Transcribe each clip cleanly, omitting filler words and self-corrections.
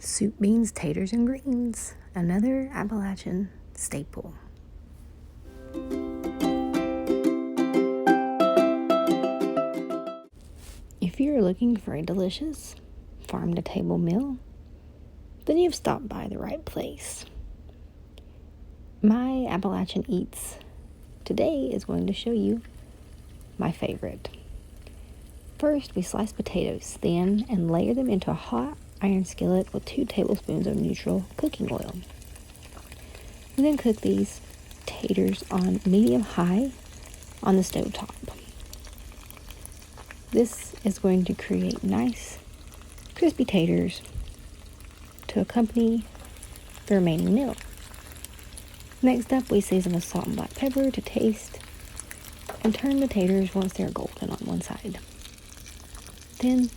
Soup, beans, taters, and greens, another Appalachian staple. If you're looking for a delicious farm-to-table meal, then you've stopped by the right place. My Appalachian Eats today is going to show you my favorite. First, we slice potatoes thin and layer them into a hot iron skillet with 2 tablespoons of neutral cooking oil. We then cook these taters on medium-high on the stove top. This is going to create nice, crispy taters to accompany the remaining meal. Next up, we season with salt and black pepper to taste and turn the taters once they're golden on one side. Then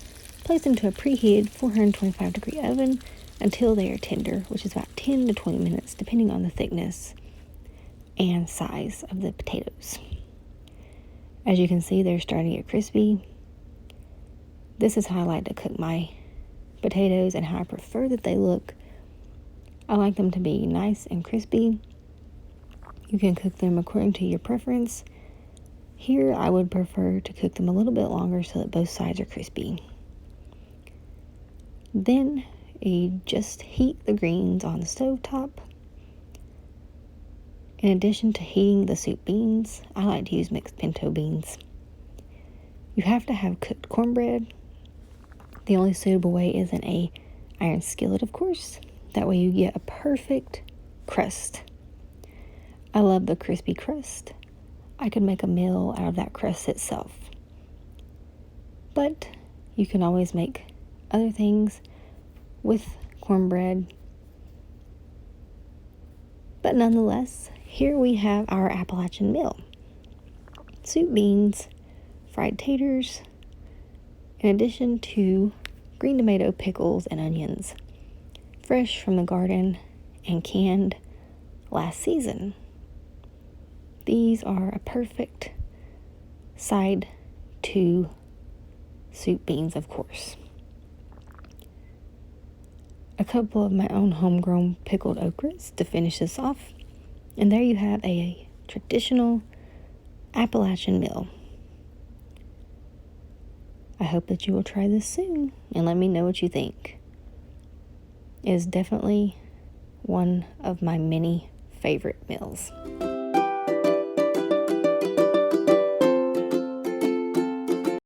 place them to a preheated 425-degree oven until they are tender, which is about 10 to 20 minutes depending on the thickness and size of the potatoes. As you can see, they're starting to get crispy. This is how I like to cook my potatoes and how I prefer that they look. I like them to be nice and crispy. You can cook them according to your preference. Here, I would prefer to cook them a little bit longer so that both sides are crispy. Then you just heat the greens on the stove top. In addition to heating the soup beans, I like to use mixed pinto beans. You have to have cooked cornbread. The only suitable way is in a iron skillet, of course. That way you get a perfect crust. I love the crispy crust. I could make a meal out of that crust itself. But you can always make other things with cornbread. But nonetheless, here we have our Appalachian meal. Soup, beans, fried taters, in addition to green tomato, pickles, and onions, fresh from the garden and canned last season. These are a perfect side to soup beans, of course. A couple of my own homegrown pickled okras to finish this off. And there you have a traditional Appalachian meal. I hope that you will try this soon and let me know what you think. It is definitely one of my many favorite meals.